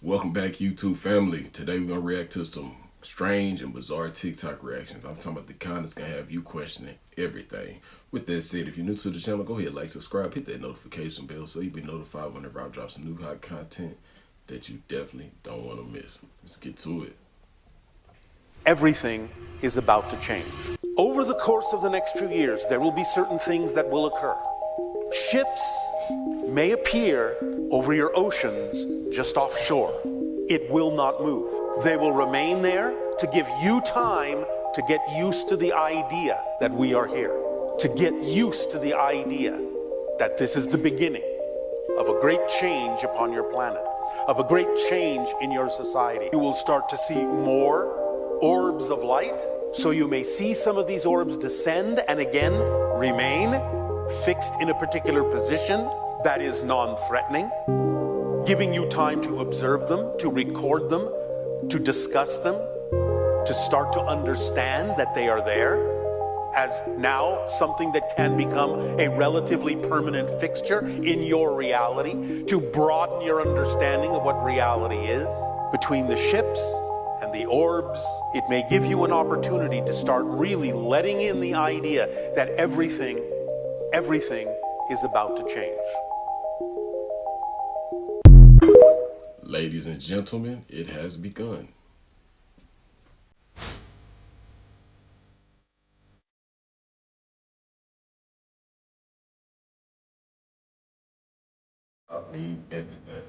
Welcome back, YouTube family. Today we're going to react to some strange and bizarre TikTok reactions. I'm talking about the kind that's going to have you questioning everything. With that said, if you're new to the channel, go ahead, like, subscribe, hit that notification bell so you'll be notified whenever I drop some new hot content that you definitely don't want to miss. Let's get to it. Everything is about to change. Over the course of the next few years, there will be certain things that will occur. Ships may appear over your oceans just offshore. It will not move. They will remain there to give you time to get used to the idea that we are here, to get used to the idea that this is the beginning of a great change upon your planet, of a great change in your society. You will start to see more orbs of light, so you may see some of these orbs descend and again remain fixed in a particular position that is non-threatening, giving you time to observe them, to record them, to discuss them, to start to understand that they are there as now something that can become a relatively permanent fixture in your reality, to broaden your understanding of what reality is. Between the ships and the orbs, it may give you an opportunity to start really letting in the idea that everything is about to change. Ladies and gentlemen, it has begun. I need everything.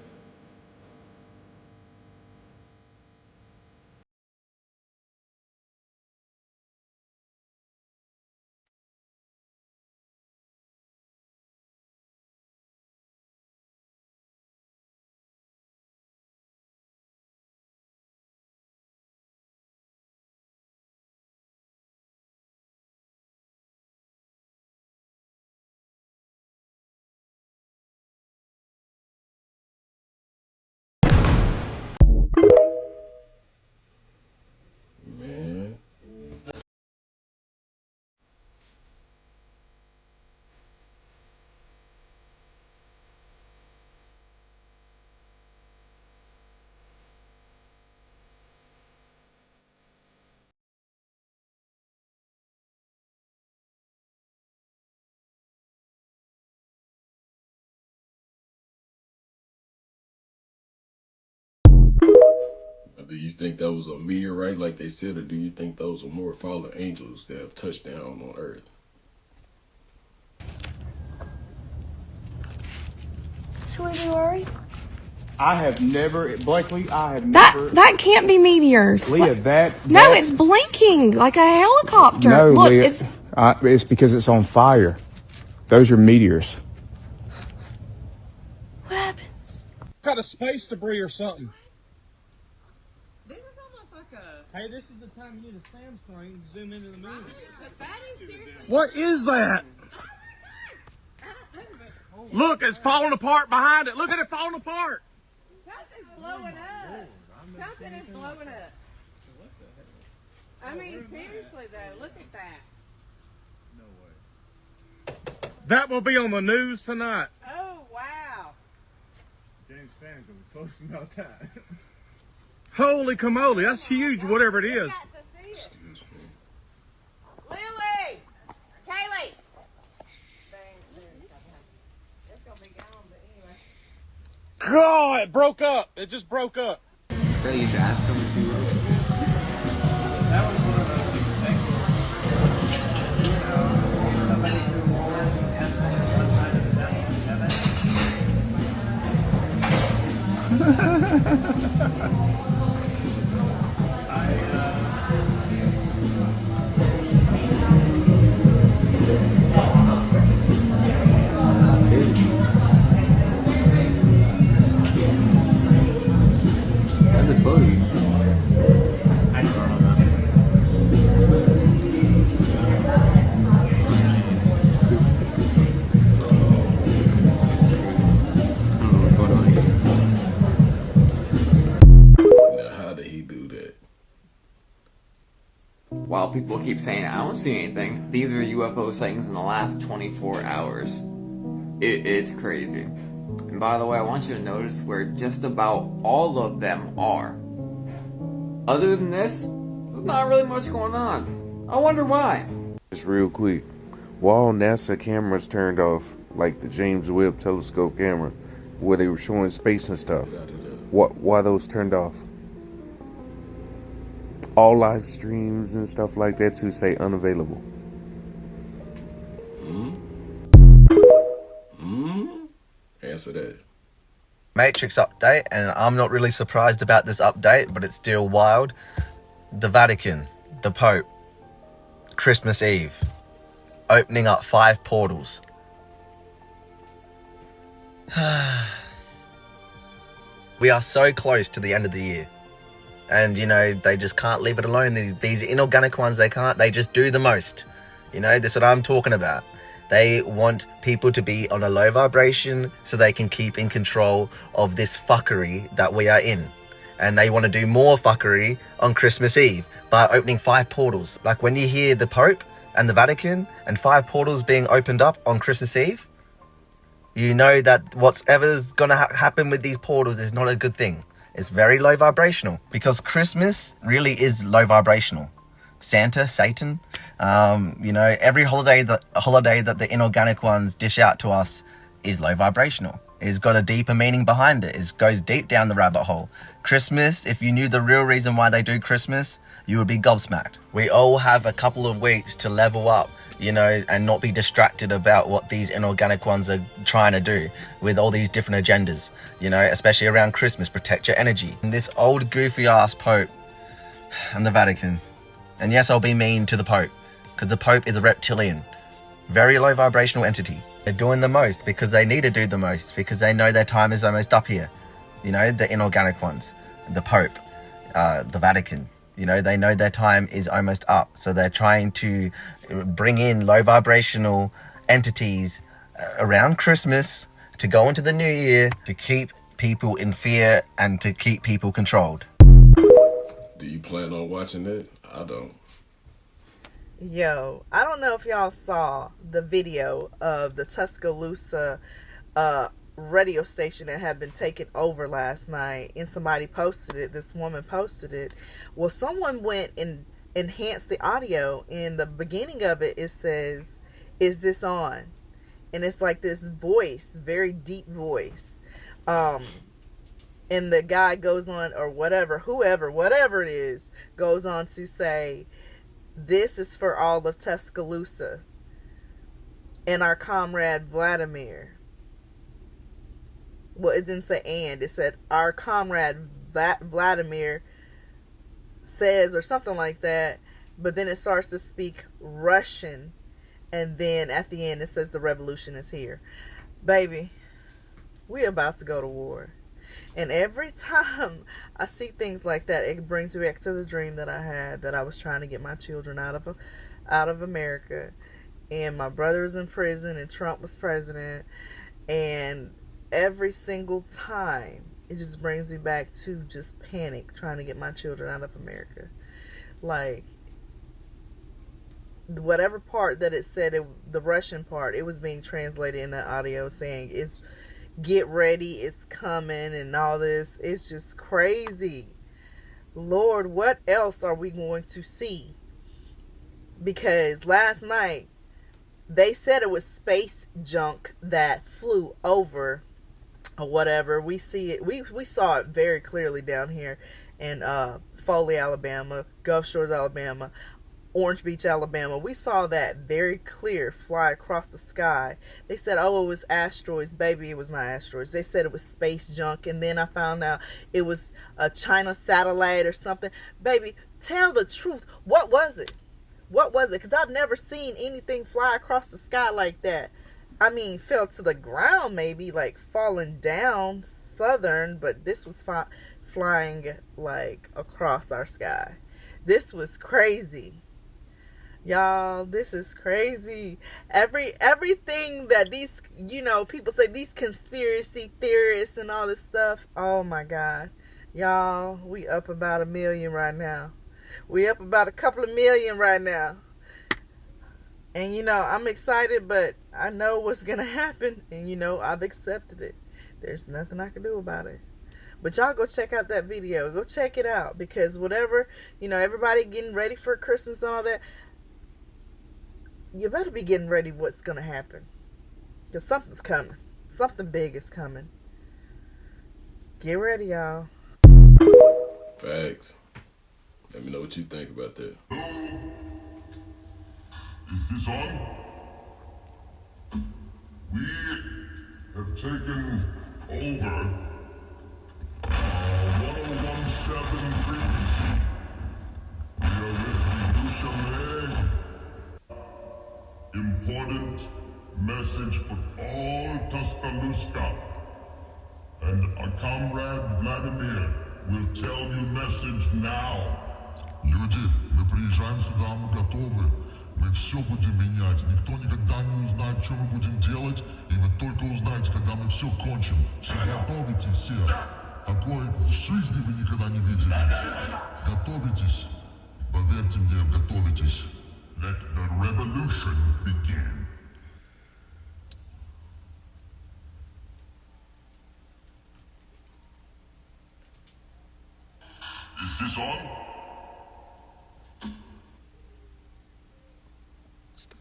Man. Do you think that was a meteorite like they said, or do you think those are more fallen angels that have touched down on Earth? Should we be worried? I have never, Blakely, I have never. That can't be meteors. Leah, No, it's blinking like a helicopter. No, look, Leah, it's because it's on fire. Those are meteors. What happens? Got a space debris or something. This is almost like a... Hey, this is the time you need a Samsung and zoom into the moon. That is seriously... What is that? Look, it's falling apart behind it. Look at it falling apart. Something's blowing up. Something is blowing up. I mean, seriously though, look at that. That will be on the news tonight. Oh, wow. James Fann's gonna be posting about that. Holy camoly, that's huge, whatever it is. Got to see it. Lily! Kaylee! It's gonna be gone, but anyway. God, it broke up. It just broke up. Really, you should ask him if he wrote it. That was one of those examples, you know, somebody who was pencil on one side of the desk, That's a booty. While people keep saying, I don't see anything, these are UFO sightings in the last 24 hours. It's crazy. And by the way, I want you to notice where just about all of them are. Other than this, there's not really much going on. I wonder why. Just real quick, why all NASA cameras turned off, like the James Webb Telescope camera, where they were showing space and stuff? Why those turned off? All live streams and stuff like that to say unavailable. Answer that. Matrix update, and I'm not really surprised about this update, but it's still wild. The Vatican, the Pope, Christmas Eve, opening up 5 portals. We are so close to the end of the year. And, you know, they just can't leave it alone. These inorganic ones, they just do the most. You know, that's what I'm talking about. They want people to be on a low vibration so they can keep in control of this fuckery that we are in. And they want to do more fuckery on Christmas Eve by opening 5 portals. Like when you hear the Pope and the Vatican and 5 portals being opened up on Christmas Eve, you know that whatever's going to happen with these portals is not a good thing. It's very low vibrational because Christmas really is low vibrational. Santa, Satan, you know, every holiday that the inorganic ones dish out to us is low vibrational. It's got a deeper meaning behind it. It goes deep down the rabbit hole. Christmas, if you knew the real reason why they do Christmas, you would be gobsmacked. We all have a couple of weeks to level up, you know, and not be distracted about what these inorganic ones are trying to do with all these different agendas, you know, especially around Christmas. Protect your energy. And this old goofy ass Pope and the Vatican. And yes, I'll be mean to the Pope, because the Pope is a reptilian, very low vibrational entity. They're doing the most because they need to do the most, because they know their time is almost up here. You know, the inorganic ones, the Pope, the Vatican, you know, they know their time is almost up. So they're trying to bring in low vibrational entities around Christmas to go into the new year to keep people in fear and to keep people controlled. Do you plan on watching that? I don't. Yo, I don't know if y'all saw the video of the Tuscaloosa radio station that had been taken over last night, and somebody posted it. This woman posted it. Well, someone went and enhanced the audio. In the beginning of it, it says, "Is this on?" And it's like this voice, very deep voice. And the guy goes on, or whatever it is, goes on to say, "This is for all of Tuscaloosa and our comrade Vladimir." Well, it didn't say and. It said, "Our comrade Vladimir says," or something like that. But then it starts to speak Russian. And then at the end, it says, "The revolution is here." Baby, we about to go to war. And every time I see things like that, it brings me back to the dream that I had, that I was trying to get my children out of America, and my brother was in prison, and Trump was president, and every single time it just brings me back to just panic trying to get my children out of America. Like, whatever part that it said, the Russian part, it was being translated in the audio saying it's "get ready, it's coming," and all this. It's just crazy. Lord, what else are we going to see? Because last night they said it was space junk that flew over or whatever. We see it. We saw it very clearly down here in Foley, Alabama, Gulf Shores, Alabama, Orange Beach, Alabama. We saw that very clear fly across the sky. They said, "Oh, it was asteroids." Baby, it was not asteroids. They said it was space junk, and then I found out it was a China satellite or something. Baby, tell the truth. What was it? What was it? Because I've never seen anything fly across the sky like that. I mean, fell to the ground, maybe like falling down southern, but this was flying like across our sky. This was crazy. Y'all, this is crazy. Everything that these, you know, people say, these conspiracy theorists and all this stuff. Oh my God. Y'all, we up about 1 million right now. We up about a couple of million right now. And you know, I'm excited, but I know what's gonna happen. And you know, I've accepted it. There's nothing I can do about it. But y'all go check out that video. Go check it out. Because whatever, you know, everybody getting ready for Christmas and all that, you better be getting ready what's going to happen. Because something's coming. Something big is coming. Get ready, y'all. Facts. Let me know what you think about that. Is this on? We have taken over 1017 frequency. We are with Duchalet. Important message for all Tuscaloosa. And our comrade Vladimir will tell you message now. Люди, мы приезжаем сюда, мы готовы. Мы все будем менять. Никто никогда не узнает, что мы будем делать. И вы только узнаете, когда мы все кончим. Все готовитесь все. Такое в жизни вы никогда не видели. Готовитесь. Поверьте мне, готовитесь. Let the revolution begin. Is this on? Stop.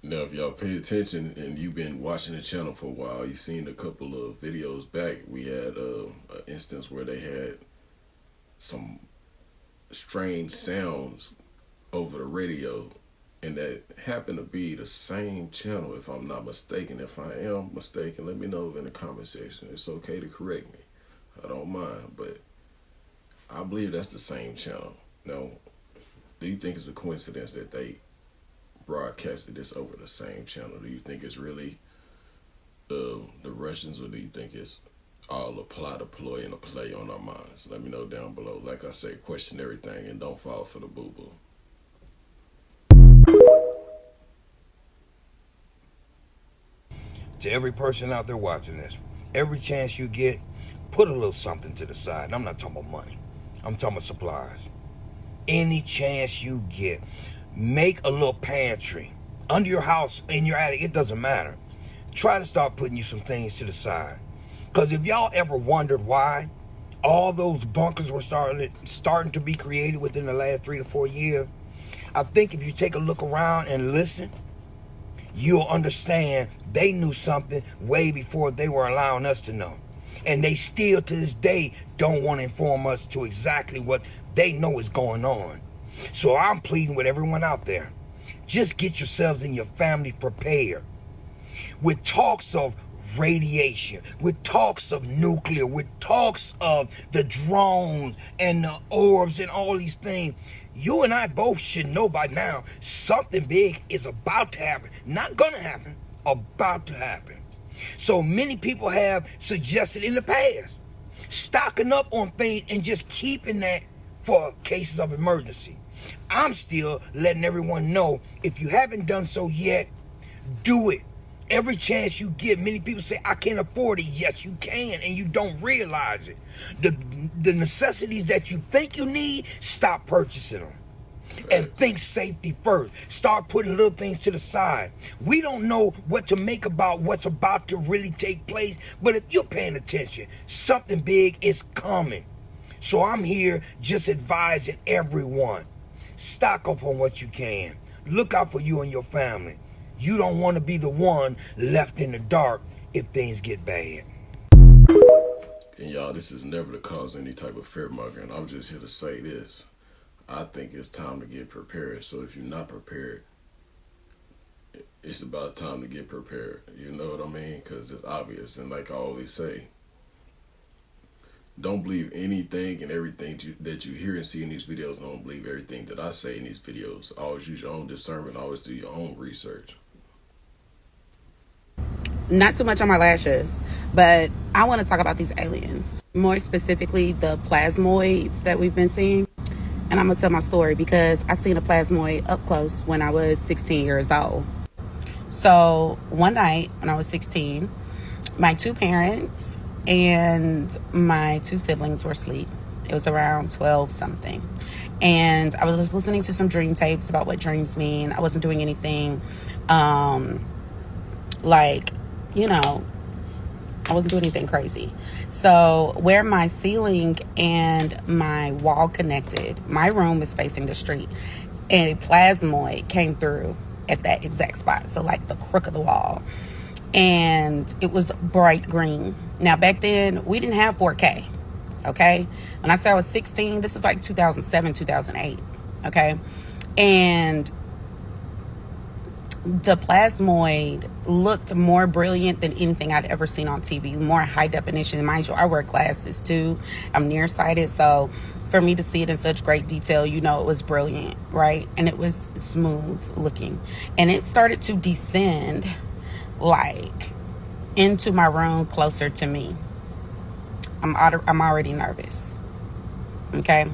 Now, if y'all pay attention and you've been watching the channel for a while, you've seen a couple of videos back. We had an instance where they had some strange sounds over the radio, and that happened to be the same channel, if I'm not mistaken. If I am mistaken, let me know in the comment section. It's okay to correct me. I don't mind, but I believe that's the same channel. Now, do you think it's a coincidence that they broadcasted this over the same channel? Do you think it's really the Russians, or do you think it's all a plot, a ploy, and a play on our minds? Let me know down below. Like I say, question everything and don't fall for the boo-boo. To every person out there watching this, every chance you get, put a little something to the side. I'm not talking about money. I'm talking about supplies. Any chance you get, make a little pantry under your house, in your attic, it doesn't matter. Try to start putting you some things to the side. Because if y'all ever wondered why all those bunkers were starting to be created within the last 3 to 4 years, I think if you take a look around and listen, you'll understand they knew something way before they were allowing us to know. And they still, to this day, don't want to inform us to exactly what they know is going on. So I'm pleading with everyone out there. Just get yourselves and your family prepared. With talks of radiation, with talks of nuclear, with talks of the drones and the orbs and all these things, you and I both should know by now something big is about to happen. Not gonna happen, about to happen. So many people have suggested in the past stocking up on things and just keeping that for cases of emergency. I'm still letting everyone know, if you haven't done so yet, do it. Every chance you get. Many people say, I can't afford it. Yes, you can, and you don't realize it. The necessities that you think you need, stop purchasing them. And think safety first. Start putting little things to the side. We don't know what to make about what's about to really take place, but if you're paying attention, something big is coming. So I'm here just advising everyone. Stock up on what you can. Look out for you and your family. You don't want to be the one left in the dark if things get bad. And y'all, this is never to cause any type of fear-mongering. I'm just here to say this. I think it's time to get prepared. So if you're not prepared, it's about time to get prepared. You know what I mean? Because it's obvious. And like I always say, don't believe anything and everything that you hear and see in these videos. Don't believe everything that I say in these videos. Always use your own discernment. Always do your own research. Not too much on my lashes, but I want to talk about these aliens. More specifically, the plasmoids that we've been seeing. And I'm going to tell my story because I seen a plasmoid up close when I was 16 years old. So one night when I was 16, my two parents and my 2 siblings were asleep. It was around 12 something. And I was listening to some dream tapes about what dreams mean. I wasn't doing anything, like, you know, I wasn't doing anything crazy. So where my ceiling and my wall connected, my room is facing the street, and a plasmoid came through at that exact spot. So like the crook of the wall. And it was bright green. Now back then we didn't have 4K. Okay. When I say I was 16, this is like 2007, 2008. Okay. And the plasmoid looked more brilliant than anything I'd ever seen on TV, more high definition. Mind you, I wear glasses too. I'm nearsighted. So for me to see it in such great detail, you know, it was brilliant, right? And it was smooth looking. And it started to descend like into my room closer to me. I'm already nervous. Okay.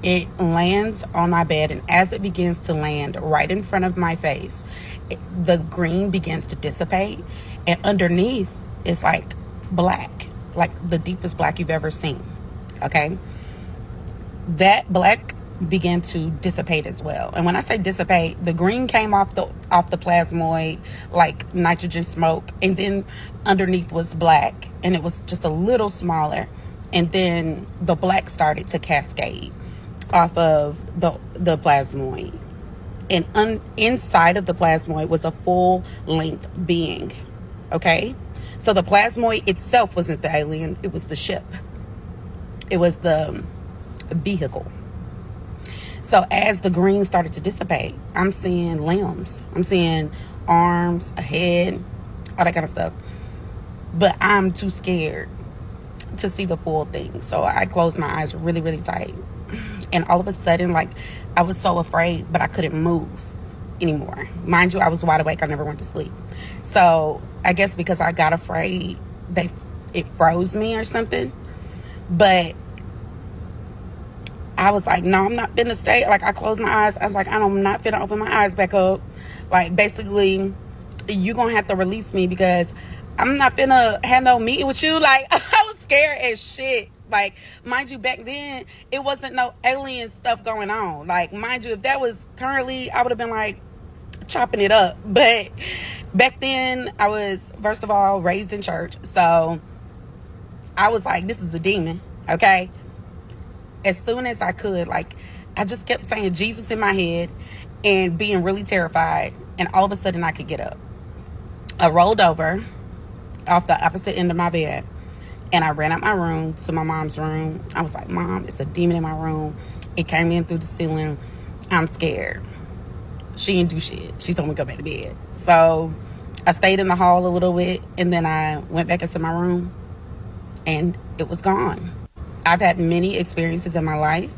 It lands on my bed, and as it begins to land right in front of my face, the green begins to dissipate, and underneath it's like black, like the deepest black you've ever seen. Okay. That black began to dissipate as well. And when I say dissipate, the green came off the plasmoid like nitrogen smoke, and then underneath was black, and it was just a little smaller, and then the black started to cascade off of the plasmoid, and inside of the plasmoid was a full length being. Okay, so the plasmoid itself wasn't the alien, it was the ship, it was the vehicle. So as the green started to dissipate, I'm seeing limbs, I'm seeing arms, a head, all that kind of stuff. But I'm too scared to see the full thing. So I closed my eyes really, really tight. And all of a sudden, like, I was so afraid, but I couldn't move anymore. Mind you, I was wide awake. I never went to sleep. So I guess because I got afraid, it froze me or something. But I was like, no, I'm not finna stay. Like, I closed my eyes. I was like, I'm not finna open my eyes back up. Like, basically, you gonna have to release me because I'm not finna have no meeting with you. Like, I was scared as shit. Like, mind you, back then, it wasn't no alien stuff going on. Like, mind you, if that was currently, I would have been like chopping it up. But back then, I was, first of all, raised in church. So I was like, this is a demon. Okay. As soon as I could, like, I just kept saying Jesus in my head and being really terrified. And all of a sudden I could get up. I rolled over off the opposite end of my bed, and I ran out my room to my mom's room. I was like, Mom, it's a demon in my room. It came in through the ceiling. I'm scared. She didn't do shit. She told me to go back to bed. So I stayed in the hall a little bit, and then I went back into my room, and it was gone. I've had many experiences in my life,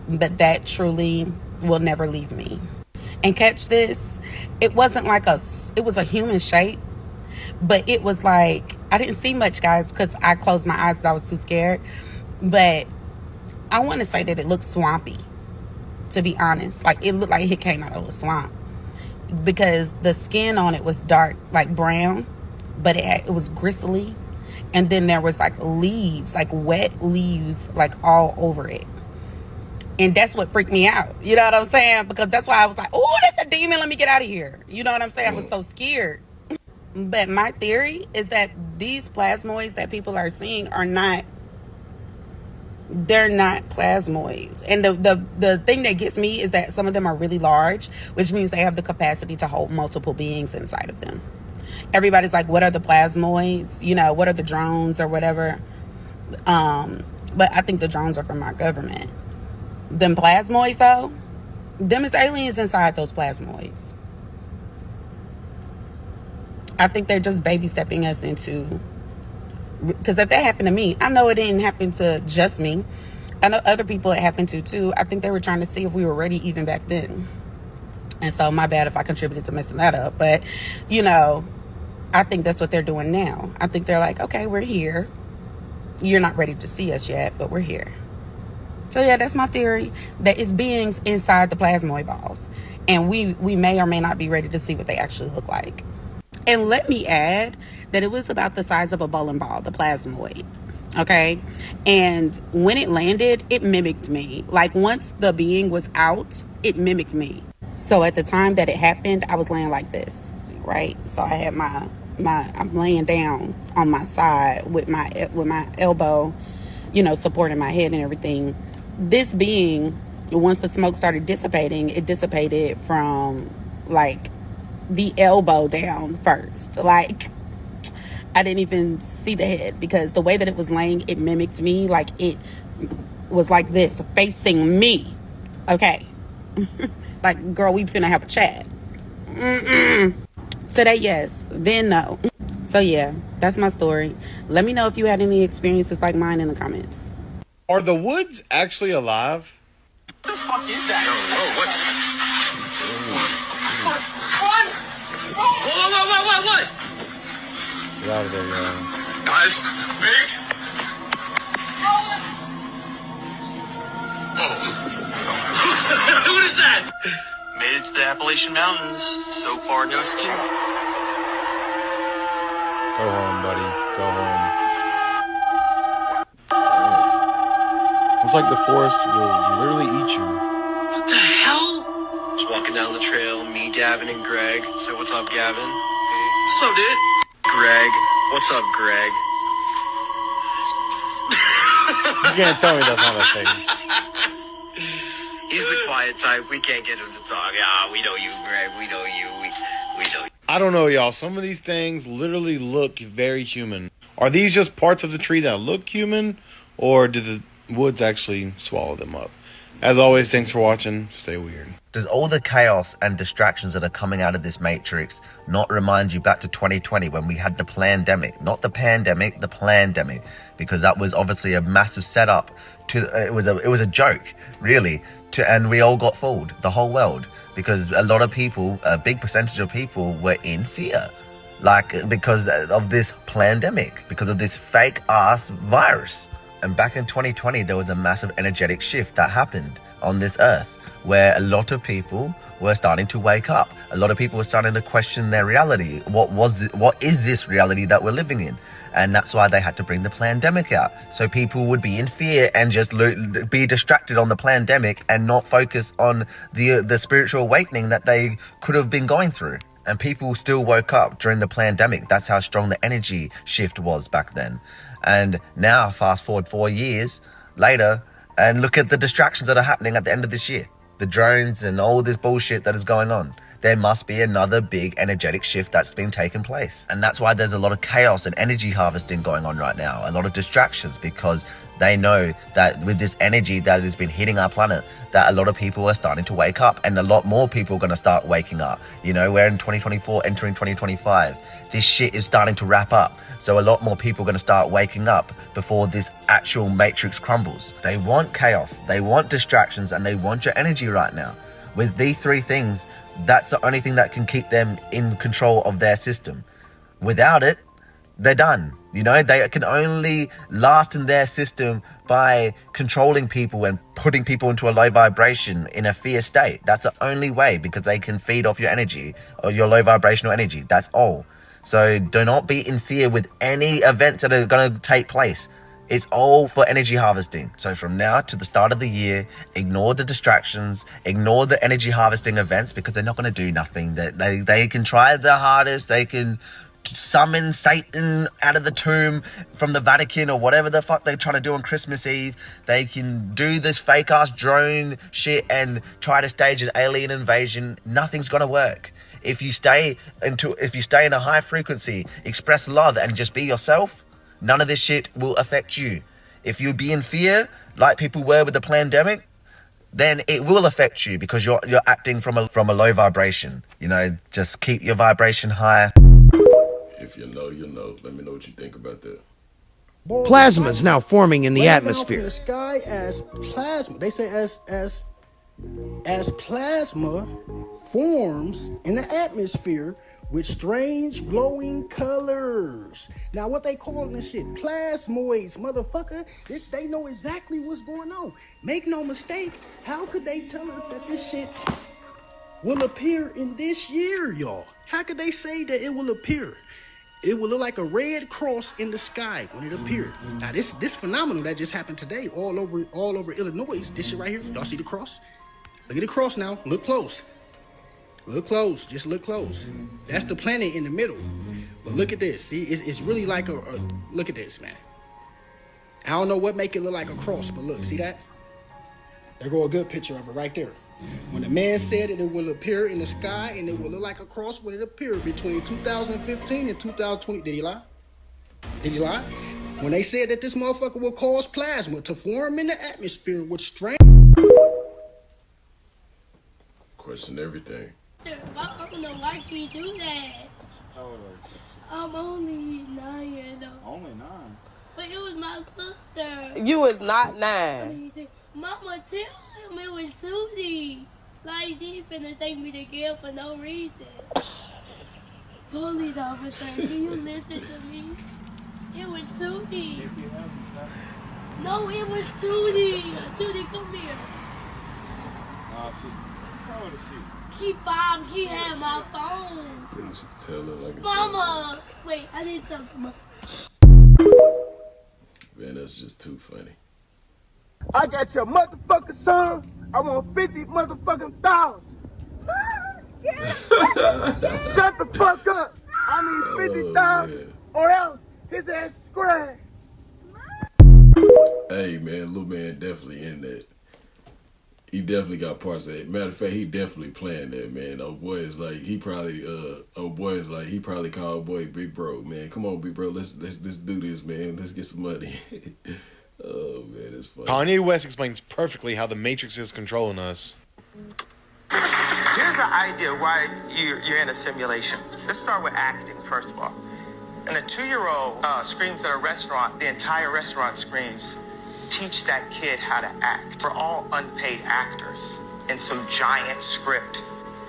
but that truly will never leave me. And catch this, it wasn't like it was a human shape, but it was like, I didn't see much, guys, because I closed my eyes because I was too scared. But I want to say that it looked swampy, to be honest. Like, it looked like it came out of a swamp, because the skin on it was dark, like brown, but it was gristly. And then there was like leaves, like wet leaves, like all over it. And that's what freaked me out. You know what I'm saying? Because that's why I was like, oh, that's a demon. Let me get out of here. You know what I'm saying? I was so scared. But my theory is that these plasmoids that people are seeing they're not plasmoids. And the thing that gets me is that some of them are really large, which means they have the capacity to hold multiple beings inside of them. Everybody's like, what are the plasmoids? You know, what are the drones or whatever? But I think the drones are from our government. Them plasmoids, though, them is aliens inside those plasmoids. I think they're just baby stepping us into, because if that happened to me, I know it didn't happen to just me. I know other people it happened to too. I think they were trying to see if we were ready even back then. And so my bad if I contributed to messing that up. But, you know, I think that's what they're doing now. I think they're like, okay, we're here. You're not ready to see us yet, but we're here. So yeah, that's my theory. That it's beings inside the plasmoid balls. And we may or may not be ready to see what they actually look like. And let me add that it was about the size of a bowling ball, the plasmoid. Okay. And when it landed, it mimicked me. Like once the being was out, it mimicked me. So at the time that it happened, I was laying like this, right? So I had I'm laying down on my side with my elbow, you know, supporting my head and everything. This being, once the smoke started dissipating, it dissipated from like the elbow down first. Like I didn't even see the head because the way that it was laying, it mimicked me. Like it was like this, facing me. Okay. Like, girl, we finna have a chat. Today, yes. Then, no. So, yeah, that's my story. Let me know if you had any experiences like mine in the comments. Are the woods actually alive? What the fuck is that? Whoa, what? What? What? Get out of there, y'all. Guys, wait. What is that? Made it to the Appalachian Mountains. So far, no skin. Go home, buddy. Go home. It's like the forest will literally eat you. What the hell? Just walking down the trail, me, Gavin, and Greg. So what's up, Gavin? Hey. What's up, dude? Greg. What's up, Greg? You can't tell me that's not a thing. He's the quiet type. We can't get him to talk. Ah, we know you, Greg. We know you. We know you. I don't know, y'all. Some of these things literally look very human. Are these just parts of the tree that look human, or do the woods actually swallow them up? As always, thanks for watching. Stay weird. Does all the chaos and distractions that are coming out of this matrix not remind you back to 2020 when we had the plandemic? Not the pandemic, the plandemic, because that was obviously a massive setup to it was a joke, really, and we all got fooled, the whole world, because a lot of people, a big percentage of people were in fear, like because of this plandemic, because of this fake ass virus. And back in 2020, there was a massive energetic shift that happened on this earth, where a lot of people were starting to wake up. A lot of people were starting to question their reality. What is this reality that we're living in? And that's why they had to bring the plandemic out. So people would be in fear and just be distracted on the plandemic and not focus on the spiritual awakening that they could have been going through. And people still woke up during the plandemic. That's how strong the energy shift was back then. And now, fast forward 4 years later, and look at the distractions that are happening at the end of this year. The drones and all this bullshit that is going on. There must be another big energetic shift that's been taking place. And that's why there's a lot of chaos and energy harvesting going on right now. A lot of distractions, because they know that with this energy that has been hitting our planet, that a lot of people are starting to wake up, and a lot more people are going to start waking up. You know, we're in 2024, entering 2025. This shit is starting to wrap up. So a lot more people are going to start waking up before this actual matrix crumbles. They want chaos, they want distractions, and they want your energy right now. With these three things, that's the only thing that can keep them in control of their system. Without it, they're done. You know, they can only last in their system by controlling people and putting people into a low vibration in a fear state. That's the only way, because they can feed off your energy or your low vibrational energy. That's all. So do not be in fear with any events that are going to take place. It's all for energy harvesting. So from now to the start of the year, ignore the distractions, ignore the energy harvesting events, because they're not going to do nothing. They can try their hardest. They can summon Satan out of the tomb from the Vatican or whatever the fuck they're trying to do on Christmas Eve. They can do this fake ass drone shit and try to stage an alien invasion. Nothing's gonna work. If you stay in a high frequency, express love and just be yourself, none of this shit will affect you. If you be in fear, like people were with the pandemic, then it will affect you, because you're acting from a low vibration. You know, just keep your vibration high. If you know, you know. Let me know what you think about that. Plasma is now forming in the atmosphere. From the sky as plasma. They say as plasma forms in the atmosphere with strange glowing colors. Now what they calling this shit? Plasmoids, motherfucker. They know exactly what's going on. Make no mistake, how could they tell us that this shit will appear in this year, y'all? How could they say that it will appear? It will look like a red cross in the sky when it appeared. Now this phenomenon that just happened today all over Illinois. This shit right here. Y'all see the cross? Look at the cross now. Look close. Look close. Just look close. That's the planet in the middle. But look at this. See, it's really like a look at this, man. I don't know what make it look like a cross, but look, see that? There go a good picture of it right there. When the man said that it will appear in the sky and it will look like a cross when it appeared between 2015 and 2020. Did he lie? Did he lie? When they said that this motherfucker will cause plasma to form in the atmosphere with strange... Question everything. I don't know why we do that. How old are you? I'm only 9 years old. Only 9? But it was my sister. You is not 9. Mama tell him it was Tootie. Like, he finna take me to jail for no reason. Police officer, can you listen to me? It was Tootie. No, it was Tootie. Tootie, come here. How old is she? She 5. She had my phone. You should tell her like a Mama! Wait, I need to talk to my... Man, that's just too funny. I got your motherfucking son. I want 50 motherfucking dollars. Shut the fuck up. I need 50,000 or else his ass is scratched. Hey man, little man definitely in that. He definitely got parts of that. Matter of fact, he definitely playing that, man. Old boy is like he probably called boy Big Bro, man. Come on, Big Bro, let's do this, man. Let's get some money. Oh man, it's funny. Kanye West explains perfectly how the Matrix is controlling us. Here's the idea why you're in a simulation. Let's start with acting, first of all. And a 2-year-old screams at a restaurant, the entire restaurant screams. Teach that kid how to act. We're all unpaid actors in some giant script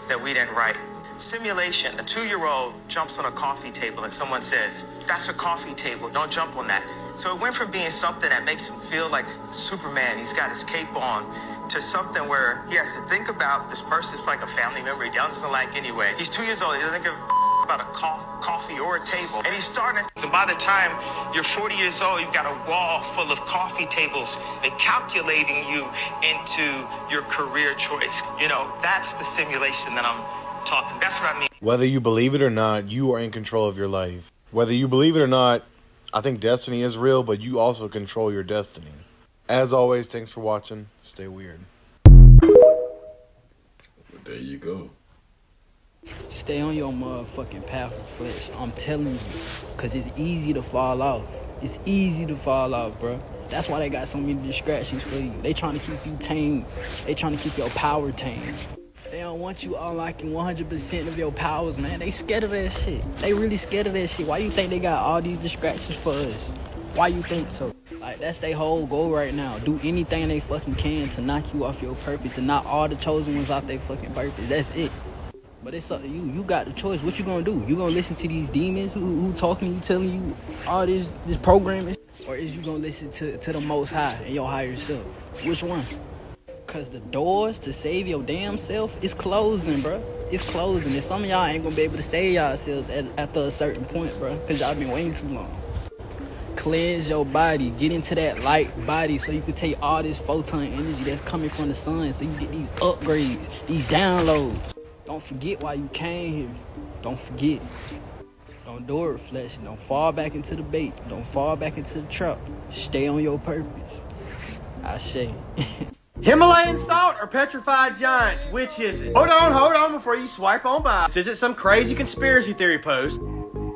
that we didn't write. Simulation, a 2-year-old jumps on a coffee table and someone says, that's a coffee table, don't jump on that. So it went from being something that makes him feel like Superman, he's got his cape on, to something where he has to think about this person's like a family member he doesn't like anyway. He's 2 years old, he doesn't give a about a coffee or a table. And he's starting to, so by the time you're 40 years old, you've got a wall full of coffee tables and calculating you into your career choice. You know, that's the simulation that I'm talking. That's what I mean. Whether you believe it or not, you are in control of your life. Whether you believe it or not, I think destiny is real, but you also control your destiny. As always, thanks for watching. Stay weird. There you go. Stay on your motherfucking path of flesh. I'm telling you. Because it's easy to fall off. It's easy to fall off, bro. That's why they got so many distractions for you. They trying to keep you tamed. They trying to keep your power tamed. They don't want you unlocking 100% of your powers, man. They scared of that shit. They really scared of that shit. Why you think they got all these distractions for us? Why you think so? Like, that's their whole goal right now. Do anything they fucking can to knock you off your purpose, to knock all the chosen ones off their fucking purpose. That's it. But it's up to you. You got the choice. What you gonna do? You gonna listen to these demons who talking to you, telling you all this programming? Or is you gonna listen to the Most High and your higher self? Which one? Because the doors to save your damn self is closing, bro. It's closing. And some of y'all ain't gonna be able to save yourselves after a certain point, bro. Because y'all been waiting too long. Cleanse your body. Get into that light body so you can take all this photon energy that's coming from the sun so you get these upgrades, these downloads. Don't forget why you came here. Don't forget. Don't do it, flesh. Don't fall back into the bait. Don't fall back into the trap. Stay on your purpose. I say. Himalayan salt or petrified giants? Which is it? Hold on before you swipe on by. This isn't some crazy conspiracy theory post.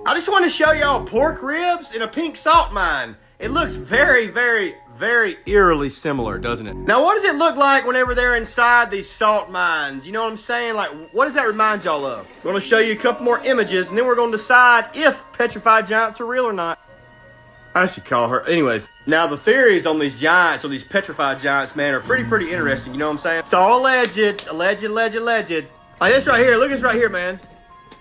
I just want to show y'all pork ribs in a pink salt mine. It looks very, very, very eerily similar, doesn't it? Now, what does it look like whenever they're inside these salt mines? You know what I'm saying? Like, what does that remind y'all of? I'm going to show you a couple more images, and then we're going to decide if petrified giants are real or not. I should call her. Anyways, now the theories on these giants, on these petrified giants, man, are pretty interesting. You know what I'm saying? It's all alleged. Like this right here. Look at this right here, man.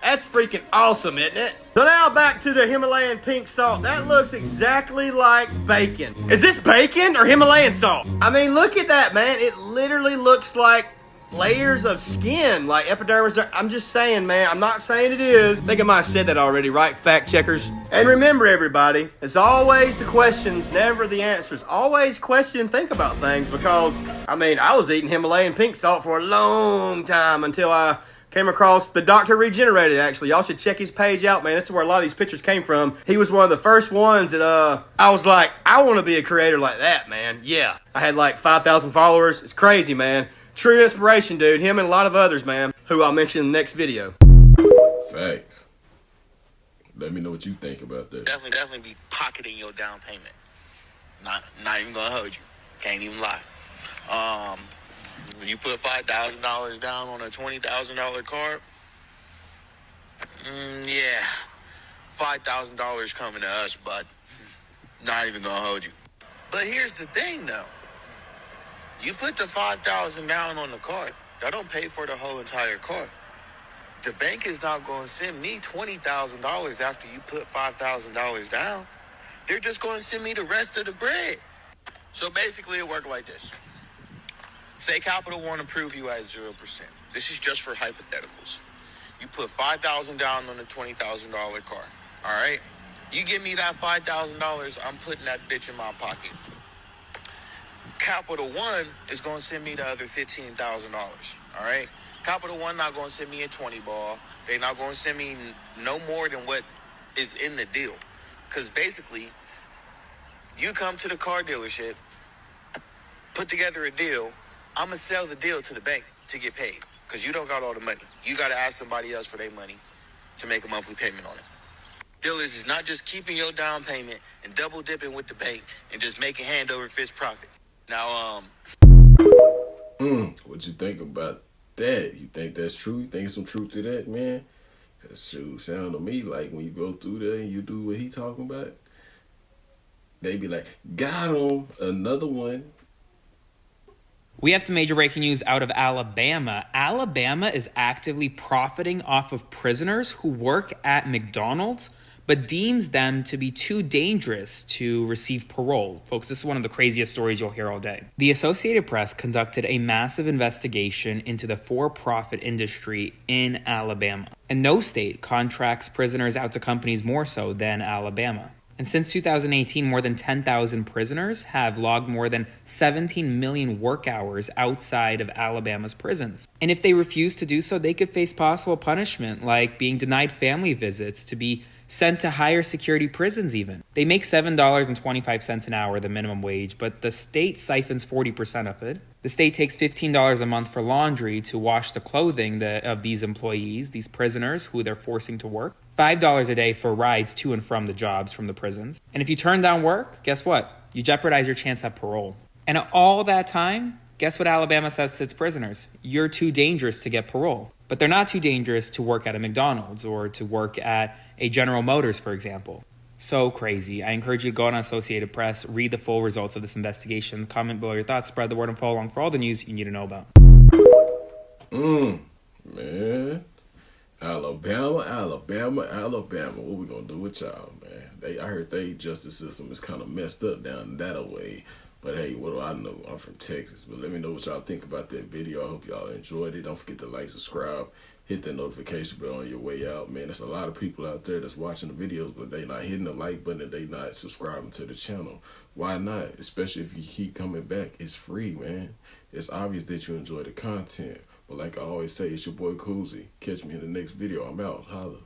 That's freaking awesome, isn't it? So now back to the Himalayan pink salt. That looks exactly like bacon. Is this bacon or Himalayan salt? I mean, look at that, man. It literally looks like layers of skin, like epidermis. I'm just saying, man. I'm not saying it is. I think I might have said that already, right? Fact checkers. And remember, everybody, it's always the questions, never the answers. Always question and think about things, because, I mean, I was eating Himalayan pink salt for a long time until I came across the Dr. Regenerated, actually. Y'all should check his page out, man. This is where a lot of these pictures came from. He was one of the first ones that I was like, I want to be a creator like that, man. Yeah. I had like 5,000 followers. It's crazy, man. True inspiration, dude. Him and a lot of others, man, who I'll mention in the next video. Facts. Let me know what you think about that. Definitely be pocketing your down payment. Not even gonna hold you. Can't even lie. When you put $5,000 down on a $20,000 car, yeah, $5,000 coming to us, but not even gonna hold you. But here's the thing, though. You put the $5,000 down on the car, that don't pay for the whole entire car. The bank is not going to send me $20,000 after you put $5,000 down. They're just going to send me the rest of the bread. So basically, it worked like this. Say Capital One approve you at 0%. This is just for hypotheticals. You put $5,000 down on the $20,000 car. All right? You give me that $5,000, I'm putting that bitch in my pocket. Capital One is going to send me the other $15,000. All right? Capital One not going to send me a 20 ball. They're not going to send me no more than what is in the deal. Because basically, you come to the car dealership, put together a deal. I'm going to sell the deal to the bank to get paid. Because you don't got all the money. You got to ask somebody else for their money to make a monthly payment on it. Dealers is not just keeping your down payment and double dipping with the bank and just making hand over fist profit. Now, what you think about that? You think that's true? You think some truth to that, man? Cause shoot, sound to me like when you go through there and you do what he talking about, they be like, got him, another one. We have some major breaking news out of Alabama. Alabama is actively profiting off of prisoners who work at McDonald's, but deems them to be too dangerous to receive parole. Folks, this is one of the craziest stories you'll hear all day. The Associated Press conducted a massive investigation into the for-profit industry in Alabama. And no state contracts prisoners out to companies more so than Alabama. And since 2018, more than 10,000 prisoners have logged more than 17 million work hours outside of Alabama's prisons. And if they refuse to do so, they could face possible punishment, like being denied family visits, to be sent to higher security prisons even. They make $7.25 an hour, the minimum wage, but the state siphons 40% of it. The state takes $15 a month for laundry to wash the clothing of these employees, these prisoners who they're forcing to work. $5 a day for rides to and from the jobs from the prisons. And if you turn down work, guess what? You jeopardize your chance at parole. And all that time, guess what Alabama says to its prisoners? You're too dangerous to get parole. But they're not too dangerous to work at a McDonald's or to work at a General Motors, for example. So crazy. I encourage you to go on Associated Press, read the full results of this investigation, comment below your thoughts, spread the word, and follow along for all the news you need to know about. Man. Alabama. What we gonna do with y'all, man? I heard they justice system is kind of messed up down that way. But hey, what do I know? I'm from Texas. But let me know what y'all think about that video. I hope y'all enjoyed it. Don't forget to like, subscribe, hit that notification bell on your way out. Man, there's a lot of people out there that's watching the videos, but they not hitting the like button and they not subscribing to the channel. Why not? Especially if you keep coming back. It's free, man. It's obvious that you enjoy the content. But like I always say, it's your boy DONCOOZIE. Catch me in the next video. I'm out. Holla.